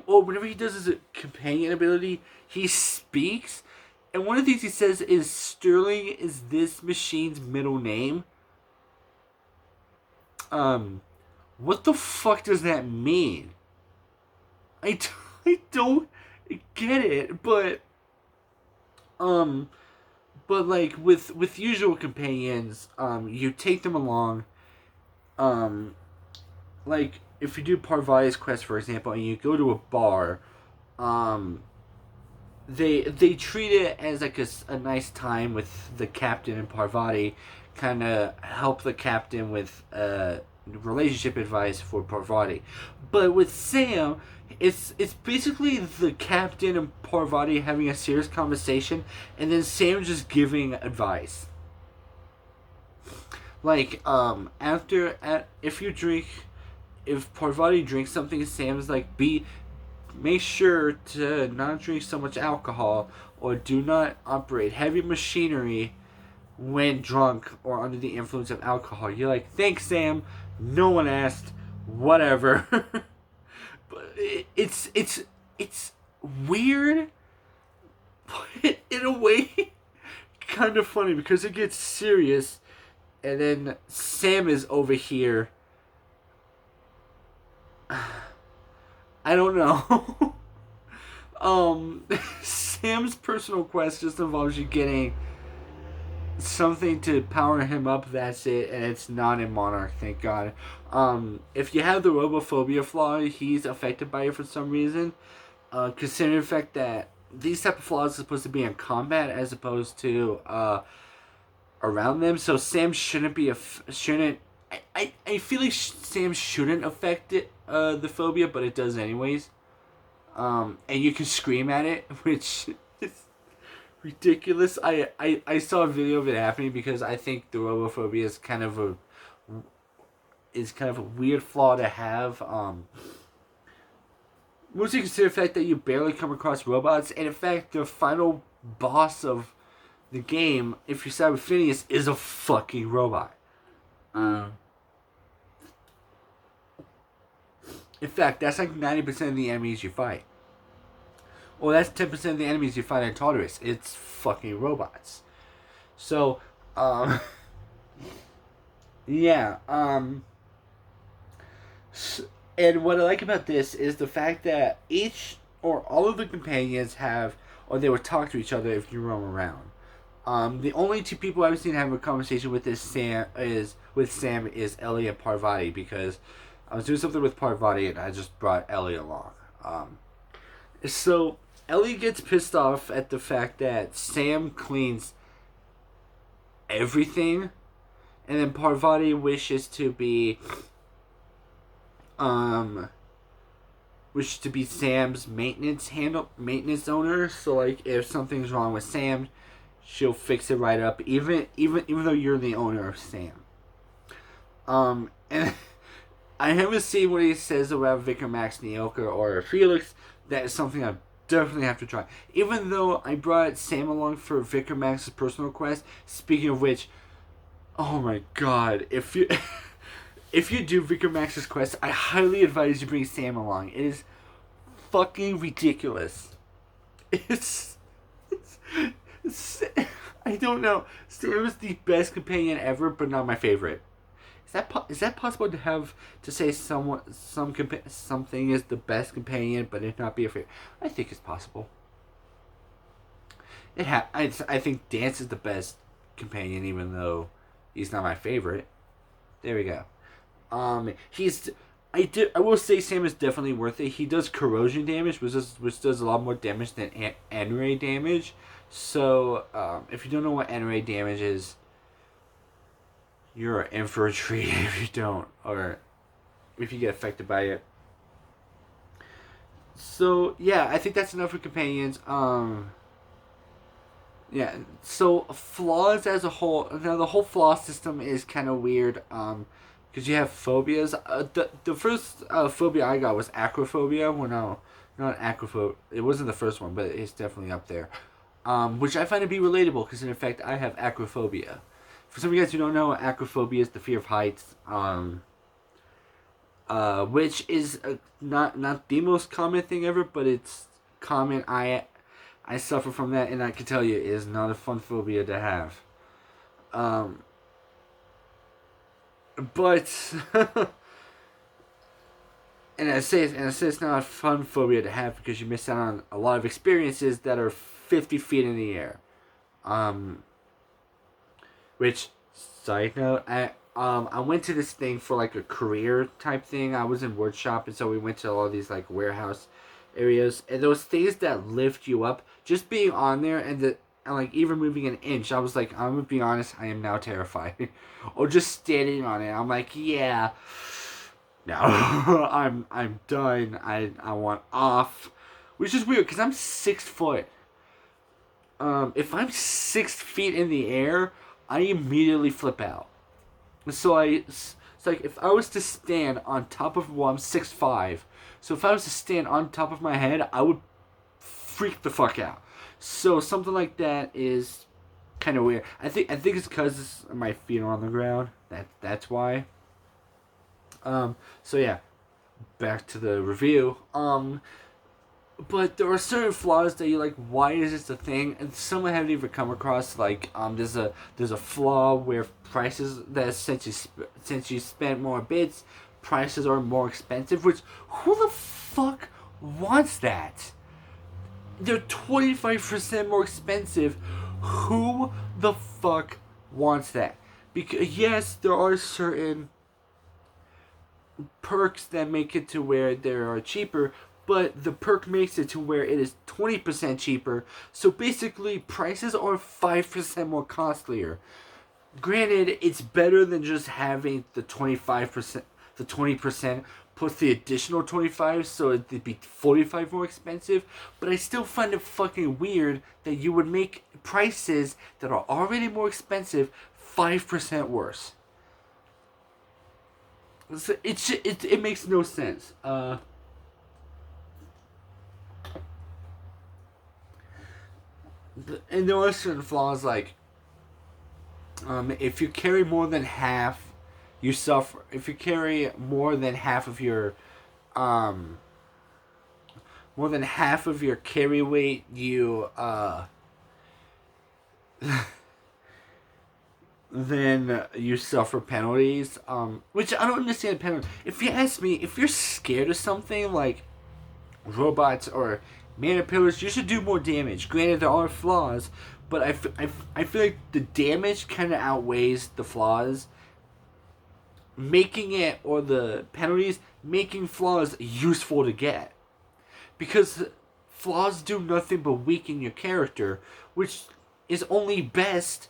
whenever he does his companion ability, he speaks, and one of the things he says is Sterling is this machine's middle name. What the fuck does that mean? I don't get it, but like with usual companions, you take them along, like if you do Parvati's quest, for example, and you go to a bar, um, they treat it as like a nice time with the captain and Parvati, kind of help the captain with relationship advice for Parvati. But with Sam, it's basically the captain and Parvati having a serious conversation, and then Sam just giving advice. Like if Parvati drinks something, Sam's like, make sure to not drink so much alcohol, or do not operate heavy machinery when drunk or under the influence of alcohol. You're like, thanks, Sam. No one asked. Whatever. But it's weird, but in a way, kind of funny because it gets serious, and then Sam is over here. I don't know. Sam's personal quest just involves you getting something to power him up. That's it, and it's not in Monarch. Thank God. If you have the Robophobia flaw, he's affected by it for some reason. Considering the fact that these type of flaws are supposed to be in combat as opposed to around them, so Sam shouldn't be shouldn't. I feel like Sam shouldn't affect it, the phobia, but it does anyways. And you can scream at it, which is ridiculous. I saw a video of it happening because I think the robophobia is kind of a weird flaw to have. Mostly consider the fact that you barely come across robots, and in fact, the final boss of the game, if you start with Phineas, is a fucking robot. In fact, that's like 90% of the enemies you fight. Well, that's 10% of the enemies you fight in Tartarus. It's fucking robots. So, yeah, and what I like about this is the fact that each or all of the companions have, or they would talk to each other if you roam around. The only two people I've seen having a conversation with Sam is Ellie and Parvati, because I was doing something with Parvati and I just brought Ellie along. So Ellie gets pissed off at the fact that Sam cleans everything, and then Parvati wishes to be Sam's maintenance owner. So like if something's wrong with Sam, she'll fix it right up, even though you're the owner of Sam. And I haven't seen what he says about Vicar Max Nioka or Felix. That is something I definitely have to try. Even though I brought Sam along for Vicar Max's personal quest. Speaking of which, oh my god, if you if you do Vicar Max's quest, I highly advise you bring Sam along. It is fucking ridiculous. It's I don't know. Sam is the best companion ever, but not my favorite. Is that possible to say something is the best companion, but it not be a favorite? I think it's possible. I think Dance is the best companion, even though he's not my favorite. There we go. I will say Sam is definitely worth it. He does corrosion damage, which does a lot more damage than N-ray damage. So if you don't know what N-ray damage is, you're in for a treat if you don't, or if you get affected by it. So yeah, I think that's enough for companions. Yeah. So flaws as a whole. Now the whole flaw system is kind of weird. Because you have phobias. The first phobia I got was acrophobia. Well, no, not acrophobia. It wasn't the first one, but it's definitely up there. Which I find to be relatable because in fact I have acrophobia. For some of you guys who don't know, acrophobia is the fear of heights. which is not the most common thing ever, but it's common. I suffer from that, and I can tell you, it is not a fun phobia to have. Um, but and I say it's not a fun phobia to have because you miss out on a lot of experiences that are 50 feet in the air. Um, which, side note, I went to this thing for like a career type thing. I was in workshop, and so we went to all these like warehouse areas, and those things that lift you up, just being on there and like even moving an inch, I was like, I'm gonna be honest, I am now terrified. Or just standing on it, I'm like, yeah, no, I'm done. I want off, which is weird because I'm 6 foot. If I'm 6 feet in the air, I immediately flip out. So it's like if I was to stand on top of, well, I'm 6'5", so if I was to stand on top of my head, I would freak the fuck out. So something like that is kind of weird. I think it's because my feet are on the ground. That's why. So yeah, back to the review. But there are certain flaws that you're like, why is this a thing? And some I haven't even come across. Like, there's a flaw where prices that since you spend more bits, prices are more expensive. Which, who the fuck wants that? They're 25% more expensive. Who the fuck wants that? Because yes, there are certain perks that make it to where they are cheaper, but the perk makes it to where it is 20% cheaper. So basically, prices are 5% more costlier. Granted, it's better than just having the 25%, the 20% plus the additional 25, so it'd be 45 more expensive. But I still find it fucking weird that you would make prices that are already more expensive 5% worse. It makes no sense. And there are certain flaws like, if you carry more than half, you suffer. If you carry more than half of your carry weight, you then you suffer penalties. Which I don't understand penalties. If you ask me, if you're scared of something like robots or manipulars, you should do more damage. Granted, there are flaws, but I feel like the damage kind of outweighs the flaws, making it, or the penalties, making flaws useful to get. Because flaws do nothing but weaken your character, which is only best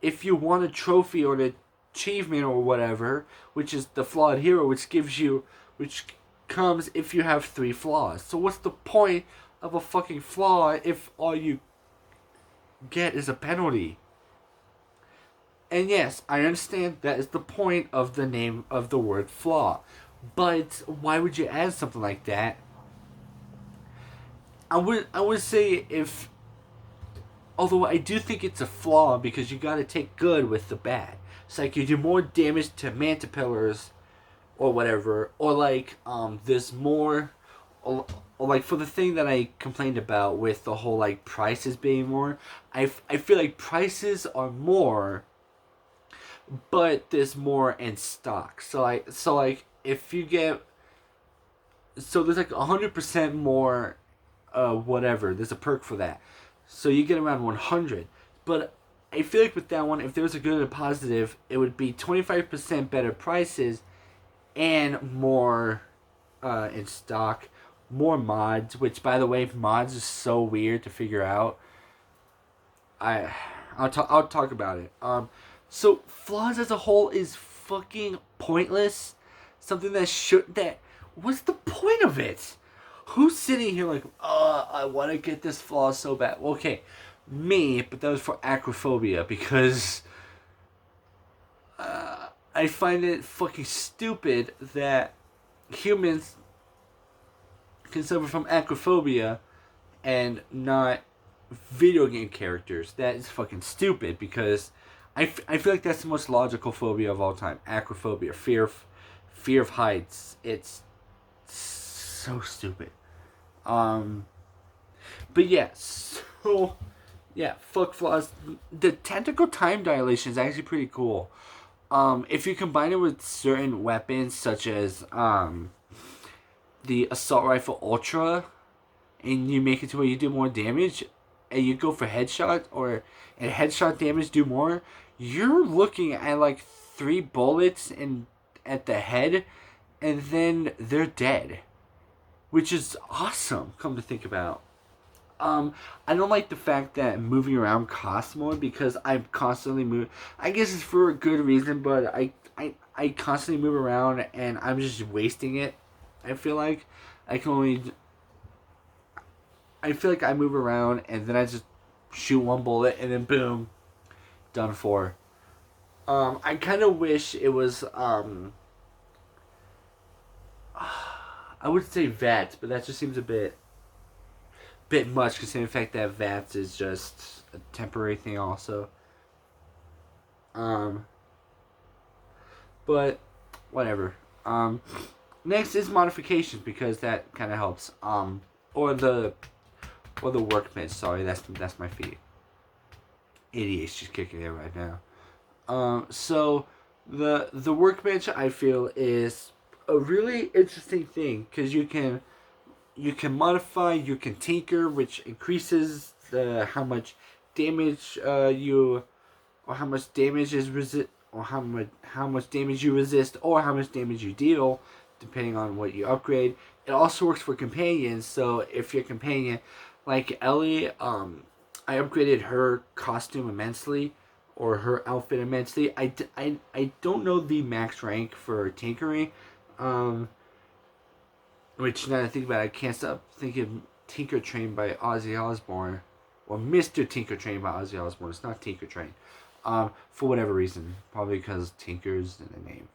if you want a trophy or an achievement or whatever, which is the flawed hero, which comes if you have 3 flaws. So what's the point of a fucking flaw if all you get is a penalty? And yes, I understand that is the point of the name of the word flaw. But why would you add something like that? I would say, if, although I do think it's a flaw because you gotta take good with the bad. It's like you do more damage to Mantipillars or whatever, or like there's more, or like for the thing that I complained about with the whole like prices being more, I feel like prices are more, but there's more in stock. So like if you get, so there's like 100% more, whatever. There's a perk for that, so you get around 100. But I feel like with that one, if there was a good and a positive, it would be 25% better prices and more in stock, more mods. Which, by the way, mods is so weird to figure out. I'll talk about it. So flaws as a whole is fucking pointless. Something that what's the point of it? Who's sitting here like, I want to get this flaw so bad? Well, okay, me, but that was for acrophobia because I find it fucking stupid that humans can suffer from acrophobia and not video game characters. That is fucking stupid because I feel like that's the most logical phobia of all time. Acrophobia, fear of heights, It's so stupid. But yeah, so yeah, fuck flaws. The tentacle time dilation is actually pretty cool. If you combine it with certain weapons such as the assault rifle ultra, and you make it to where you do more damage, and you go for headshot and headshot damage do more, you're looking at like 3 bullets and at the head, and then they're dead, which is awesome. Come to think about. I don't like the fact that moving around costs more because I'm constantly moving. I guess it's for a good reason, but I constantly move around and I'm just wasting it. I feel like I can only. I feel like I move around and then I just shoot 1 bullet and then boom, done for. I kind of wish it was. I would say VATS, but that just seems a bit much considering the fact that VATS is just a temporary thing also. But whatever. Next is modifications because that kind of helps. Or the workbench. Sorry, that's my feet. ADHD's kicking in right now. So the workbench I feel is a really interesting thing because you can modify, you can tinker, which increases the how much damage you, or how much damage is resist, or how much damage you resist, or how much damage you deal, depending on what you upgrade. It also works for companions. So if your companion, like Ellie, I upgraded her costume immensely, or her outfit immensely. I don't know the max rank for tinkering. Which now that I think about it, I can't stop thinking Tinker Train by Ozzy Osbourne. Or Mr. Tinker Train by Ozzy Osbourne. It's not Tinker Train. For whatever reason. Probably because Tinker's in the name.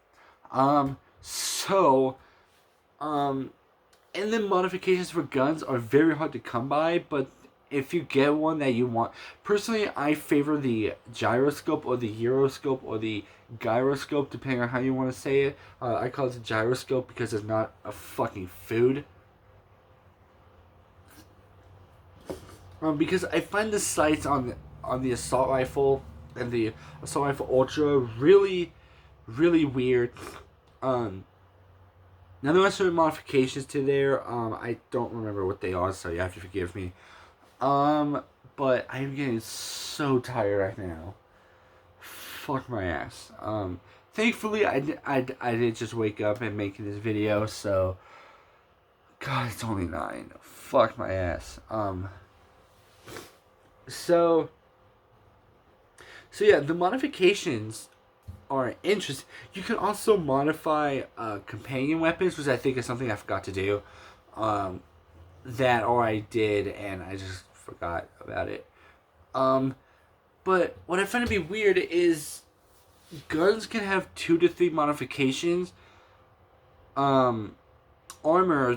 And then modifications for guns are very hard to come by, but if you get one that you want... Personally, I favor the gyroscope or the euroscope or the gyroscope, depending on how you want to say it. I call it the gyroscope because it's not a fucking food. Because I find the sights on the assault rifle and the assault rifle ultra really, really weird. Now there are certain modifications to there. I don't remember what they are, so you have to forgive me. But I'm getting so tired right now. Fuck my ass. Thankfully, I did just wake up and making this video, so... God, it's only 9. Fuck my ass. So yeah, the modifications are interesting. You can also modify companion weapons, which I think is something I forgot to do. That or I did, and I just forgot about it. But what I find to be weird is guns can have 2 to 3 modifications. Armor,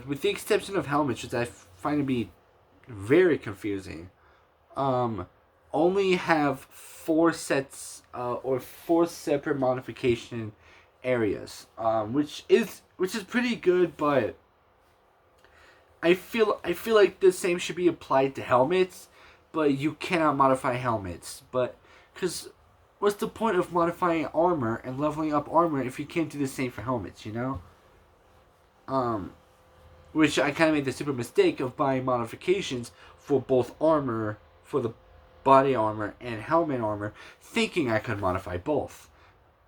with the exception of helmets, which I find to be very confusing, only have 4 sets or 4 separate modification areas, which is pretty good, but I feel like the same should be applied to helmets, but you cannot modify helmets. But because what's the point of modifying armor and leveling up armor if you can't do the same for helmets? You know. Which I kind of made the stupid mistake of buying modifications for both armor, for the body armor and helmet armor, thinking I could modify both.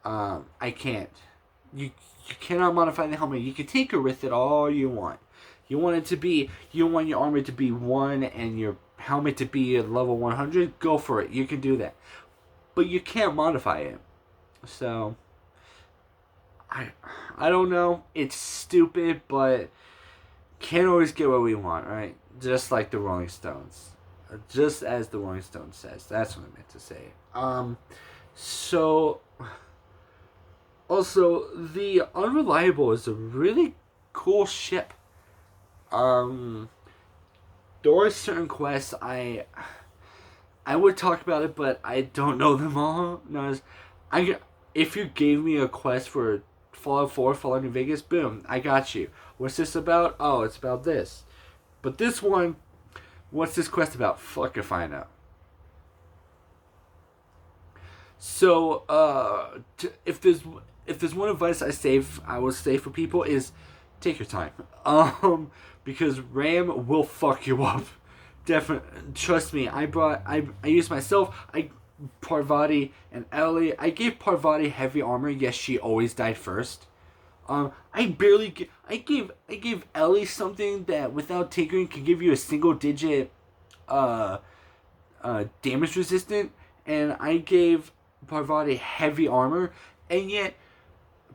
I can't. You cannot modify the helmet. You can tinker with it all you want. You want your armor to be 1 and your helmet to be at level 100, go for it. You can do that. But you can't modify it. So, I don't know. It's stupid, but can't always get what we want, right? Just like the Rolling Stones. Just as the Rolling Stones says. That's what I meant to say. So, also, the Unreliable is a really cool ship. There are certain quests I would talk about it, but I don't know them all. No, if you gave me a quest for Fallout 4, Fallout New Vegas, boom, I got you. What's this about? Oh, it's about this. But this one, what's this quest about? Fucking find out. So, if there's one advice I will say for people is take your time. Because RAM will fuck you up. Definitely, trust me. I used myself. Parvati and Ellie. I gave Parvati heavy armor. Yes, she always died first. I gave Ellie something that without tinkering could give you a single digit, damage resistant, and I gave Parvati heavy armor, and yet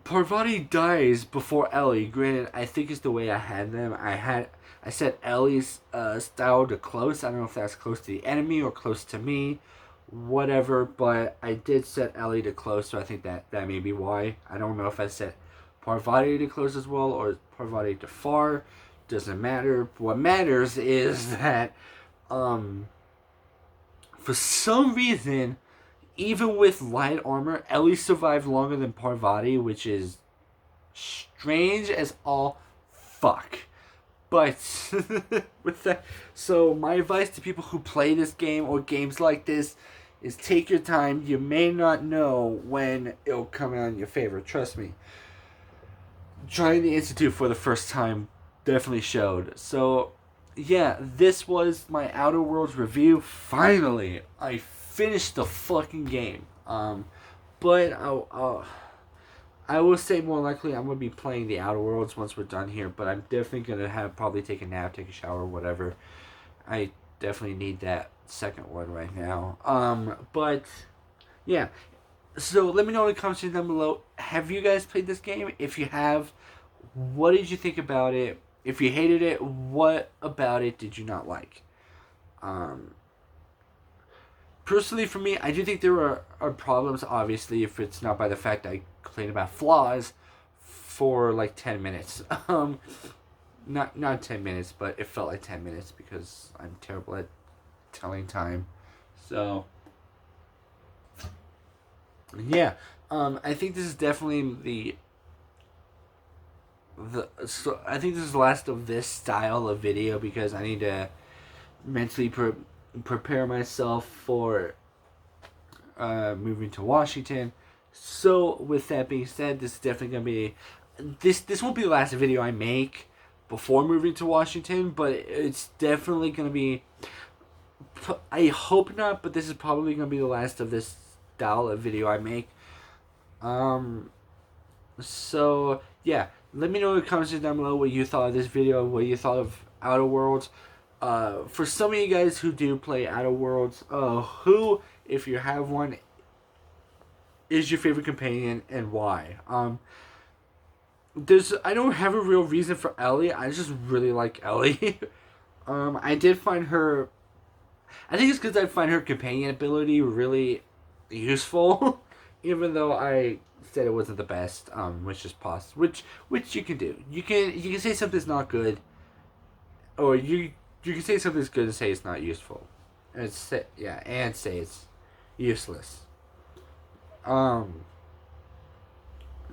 Parvati dies before Ellie. Granted, I think it's the way I had them. I set Ellie's style to close. I don't know if that's close to the enemy or close to me, whatever. But I did set Ellie to close, so I think that may be why. I don't know if I set Parvati to close as well or Parvati to far. Doesn't matter. What matters is that, for some reason, even with light armor, Ellie survived longer than Parvati, which is strange as all fuck. But with that, so my advice to people who play this game or games like this is take your time. You may not know when it'll come out in your favor. Trust me. Trying the Institute for the first time definitely showed. So yeah, this was my Outer Worlds review. Finally, I finished the fucking game. But I will say more likely I'm going to be playing the Outer Worlds once we're done here. But I'm definitely going to probably take a nap, take a shower, whatever. I definitely need that second one right now. But yeah. So let me know in the comments down below. Have you guys played this game? If you have, what did you think about it? If you hated it, what about it did you not like? Personally, for me, I do think there are problems, obviously, if it's not by the fact I complain about flaws for like 10 minutes. Not 10 minutes, but it felt like 10 minutes because I'm terrible at telling time. So yeah, I think this is definitely so I think this is the last of this style of video because I need to mentally prepare myself for moving to Washington. So with that being said, this is definitely gonna be this won't be the last video I make before moving to Washington, but it's definitely gonna be. I hope not, but this is probably gonna be the last of this style of video I make. So yeah, let me know in the comments down below what you thought of this video, what you thought of Outer Worlds. For some of you guys who do play Outer Worlds, who, if you have one, is your favorite companion and why? I don't have a real reason for Ellie. I just really like Ellie. I did find her. I think it's because I find her companion ability really useful, even though I said it wasn't the best. Which is possible. Which you can do. You can say something's not good, or you can say something's good and say it's not useful, and say it's useless.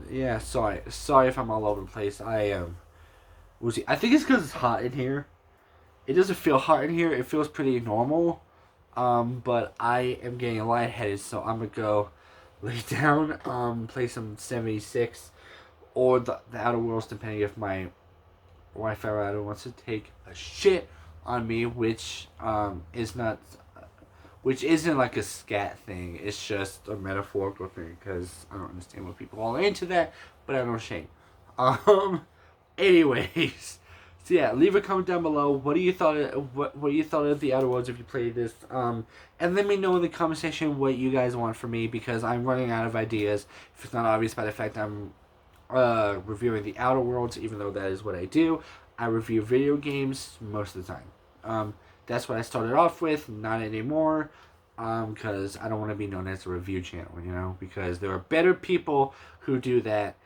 Yeah. Sorry if I'm all over the place. I think it's because it's hot in here. It doesn't feel hot in here. It feels pretty normal. But I am getting lightheaded, so I'm gonna go lay down. Play some 76 or the Outer Worlds, depending if my Wi-Fi router wants to take a shit on me, which isn't like a scat thing. It's just a metaphorical thing because I don't understand what people all into that, but I have no shame. Anyways, so yeah, leave a comment down below. What do you thought of the Outer Worlds if you played this? And let me know in the comment section what you guys want from me because I'm running out of ideas. If it's not obvious by the fact I'm reviewing the Outer Worlds, even though that is what I do. I review video games most of the time. That's what I started off with, not anymore, because I don't want to be known as a review channel, because there are better people who do that,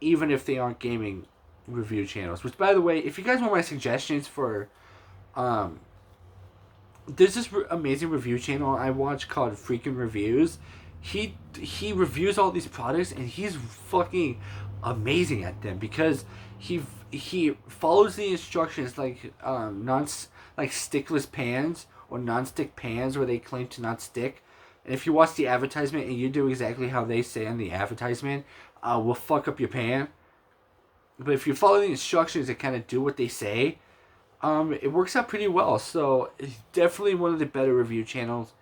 even if they aren't gaming review channels. Which, by the way, if you guys want my suggestions for, there's this amazing review channel I watch called Freaking Reviews. He reviews all these products, and he's fucking amazing at them because he follows the instructions like like stickless pans or non-stick pans where they claim to not stick. And if you watch the advertisement and you do exactly how they say on the advertisement, will fuck up your pan. But if you follow the instructions and kind of do what they say, it works out pretty well. So it's definitely one of the better review channels.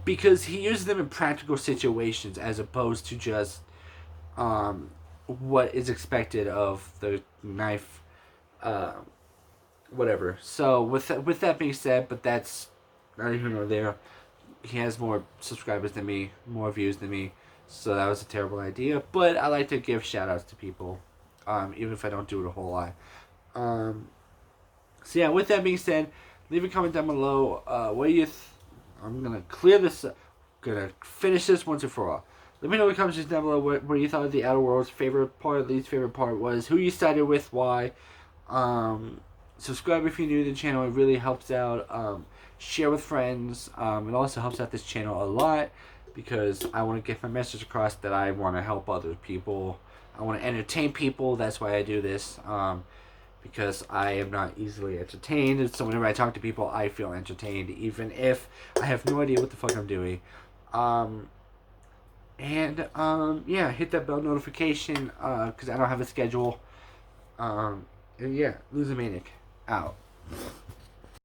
Because he uses them in practical situations as opposed to just what is expected of the knife, whatever. So with that being said, but that's not even nor there. He has more subscribers than me, more views than me, so that was a terrible idea. But I like to give shout outs to people, even if I don't do it a whole lot. So yeah, with that being said, leave a comment down below. What do you? I'm gonna clear this. Gonna finish this once and for all. Let me know in the comments down below what you thought of the Outer Worlds. Favorite part, least favorite part was, who you sided with, why. Subscribe if you're new to the channel. It really helps out. Share with friends. It also helps out this channel a lot because I want to get my message across that I want to help other people. I want to entertain people. That's why I do this. Because I am not easily entertained. So whenever I talk to people, I feel entertained, even if I have no idea what the fuck I'm doing. Yeah, hit that bell notification, because I don't have a schedule. And yeah, Losomaniac out.